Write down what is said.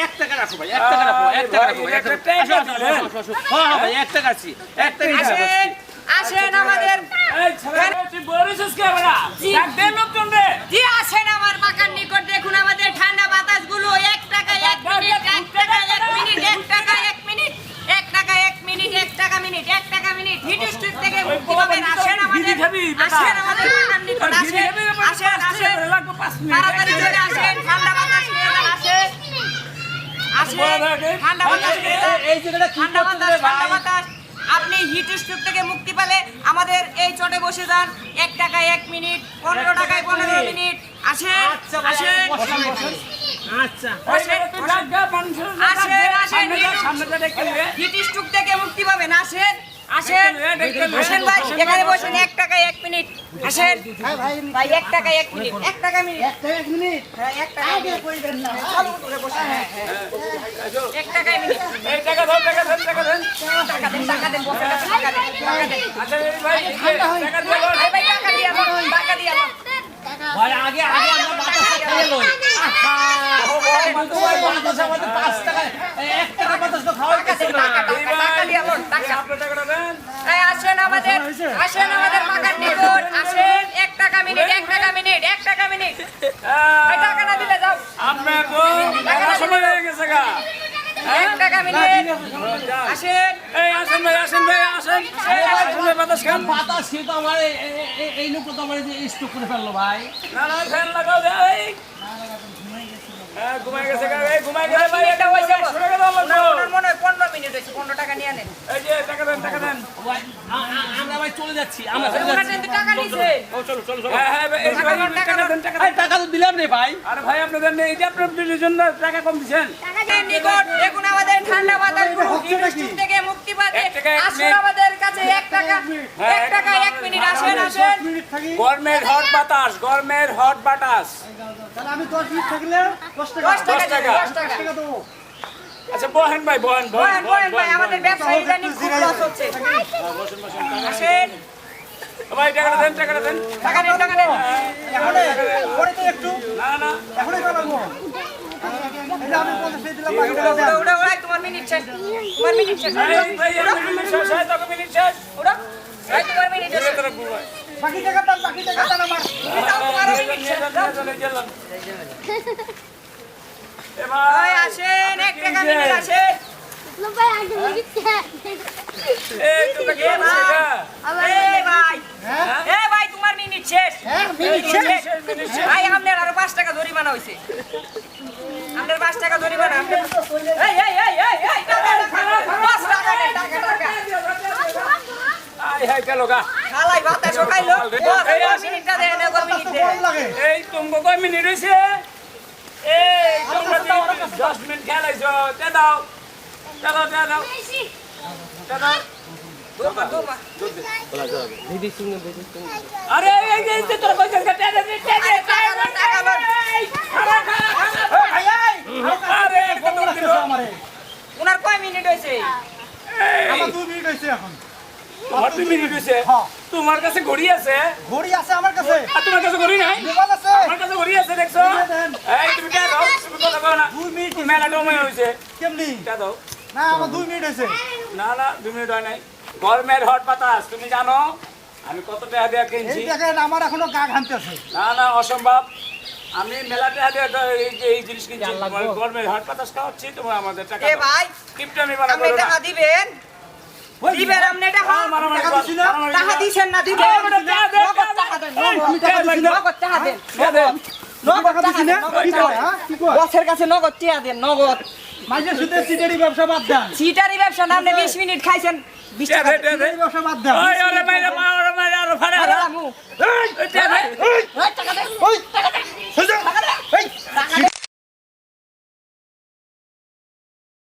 1 টাকা রাখো ভাই 1 টাকা রাখো 1 টাকা রাখো হ্যাঁ ভাই 1 টাকা আছি 1 টাকা আসেন আসেন আমাদের তুই বলিস কে বড়া ডাক দে লোকজন রে জি আসেন আমার বাগান নিকট দেখুন আমাদের ঠান্ডা বাতাসগুলো 1 টাকা 1 মিনিট 1 টাকা 1 মিনিট 1 টাকা 1 মিনিট 1 টাকা 1 মিনিট 1 টাকা মিনিট 1 টাকা মিনিট হিট স্ট্রিট থেকে মুক্তি পাবেন আসেন আমাদের বাগান নিকট আসেন আসেন আসেন তাড়াতাড়ি চলে আসেন ঠান্ডা বাতাস নিয়ে যান আসেন আসেন ঠান্ডা বাতাস নিয়ে যান এই জায়গাটা কি করতে ঠান্ডা বাতাস আপনি হিট স্ট্রোক থেকে মুক্তি পেলে আমাদের এই চটে বসে যান 1 টাকায় 1 মিনিট 15 টাকায় 15 মিনিট আসেন আসেন আচ্ছা আসেন হিট স্ট্রোক থেকে মুক্তি পাবেন আসেন আসেন আসেন ভাই এখানে বসেন 1 টাকায় 1 মিনিট আসেন ভাই 1 টাকায় 1 মিনিট 1 টাকা মিনিট 1 মিনিট হ্যাঁ 1 টাকা আগে কইবেন না চালু করে বসেন হ্যাঁ 1 টাকায় মিনিট এই টাকা ধর টাকা ধর টাকা দেন টাকা দেন বসে টাকা দেন আচ্ছা ভাই টাকা দে ভাই টাকা দিয়ে টাকা দিয়ে ভাই আগে আমরা বাতাস খাইয়ে লই বাতাস আমাদের 5 টাকা 1 টাকা বাতাস তো খাওয়াই গেছে না টাকা দিয়ে টাকা আপনি টাকাটা দেন এই আসেন আমাদের বাগান নিকট আসেন 1 টাকা মিনিট 1 টাকা মিনিট 1 টাকা মিনিট এই টাকা না দিলে যাও আপনার তো টাকা সময় হয়ে গেছে গা 1 টাকা মিনিট আসেন এই আসেন ভাই আসেন আসেন ভাই বাতাস খান বাতাস খেয়ে তো আমার এই লোক তো আমার যে স্টক করে ফেললো ভাই না না ফ্যান লাগাও দে এই হ্যাঁ ঘুমাই গেছে গা এই ঘুমাই গেছে ভাই এটা হইছে শুনে গেল না ওনার মনে হয় 15 মিনিট হইছে 15 টাকা নিয়ে নেন এই যে টাকা দেন ভাই আমরা ভাই চলে যাচ্ছি আমরা চলে ওনার যাচ্ছি কিন্তু টাকা নিছে চলো হ্যাঁ হ্যাঁ এই যে ভাই টাকা দেন টাকা ভাই টাকা তো দিলাম রে ভাই আরে ভাই আপনাদের নেই এই যে আপনার বিলের জন্য টাকা কম দিবেন টাকা নিকট দেখুন আমাদের ঠান্ডা বাতাস হিট থেকে মুক্তি পাবে 1 টাকা 1 আসুন আমাদের কাছে 1 টাকা 1 টাকা 1 মিনিট আসেন আসেন গরমের হট বাতাস গরমের হট বাতাস তাহলে আমি 10 মিনিট থাকলে 10 টাকা 10 টাকা 10 টাকা টাকা দেবো আচ্ছা বহেন ভাই বহেন বলেন বলেন ভাই আমাদের ব্যবসায়ী জানি খুব লস হচ্ছে আসেন ভাই টাকাটা দেন টাকা দেন এখন পরে তো একটু না না এখনই চালাবো এটা আমি 50 দিয়ে দিলাম বাকি টাকা দেন উড়া উড়া তোমার মিনিট শেষ তোমার মিনিট শেষ এই ভাই মিনিট শেষ হয় তো মিনিট শেষ উড়া ভাই তোমার মিনিট শেষ বাকি টাকা দেন আমার তোমার মিনিট শেষ ভাই আসেন 1 টাকা মিনিট আসেন এই ভাই এই ভাই তোমার মিনিট শেষ মিনিট শেষ ভাই আপনার আরো 5 টাকা জরিমানা হইছে আপনার 5 টাকা জরিমানা এই 5 টাকা দেন টাকা আই হাই গেল গা খালাই বাতাস খাইলো এই মিনিটটা দেন এগো মিনিট দেন লাগে এই তুমি কয় মিনিট হইছে এই তোমরা 10 মিনিট খেলাইছো দে দাও দোমা আরে এই যে তোর কইছ টাকা দে আরে কত দিল আমারে উনার কয় মিনিট হইছে আমার 2 মিনিট হইছে এখন তোমার 2 মিনিট হইছে হ্যাঁ তোমার কাছে ঘড়ি আছে ঘড়ি আছে আমার কাছে আর তোমার কাছে ঘড়ি নাই মোবাইল আছে আমার কাছে ঘড়ি আছে দেখছো এই তুমি কে দাও তুমি কথা কও না 2 মিনিট মেলা সময় হইছে কেমনি কে দাও না আমার 2 মিনিট হইছে না না 2 মিনিট হয় নাই গরমের হট বাতাস তুমি জানো আমি কত টাকা দিয়ে কিনছি এই দেখেন আমার এখনো গা ঘামতে আছে না না অসম্ভব আমি মেলা টাকা দিয়ে এই জিনিস কিনছি তোমার গরমের হট বাতাস খাওয়াচ্ছি তোমরা আমাদের টাকা এ ভাই কিপটামি বানা আপনি করো না টাকা দিবেন দিবেন আপনি টাকা মারামারি টাকা দিছি না? টাকা দিছেন না দিবেন নগদ টাকা দেন নগদ টাকা দেন নগদ টাকা দিছি না কি কয় হ্যাঁ কি কয় বসের কাছে নগদ টাকা দেন নগদ মাঝে সুদে সিটারি ব্যবসা বাদ দেন সিটারি ব্যবসা না আপনি 20 মিনিট খাইছেন 20 টাকা সিটারি ব্যবসা বাদ দেন ওই আরে মাইরা আরে ফাড়া আরে আমু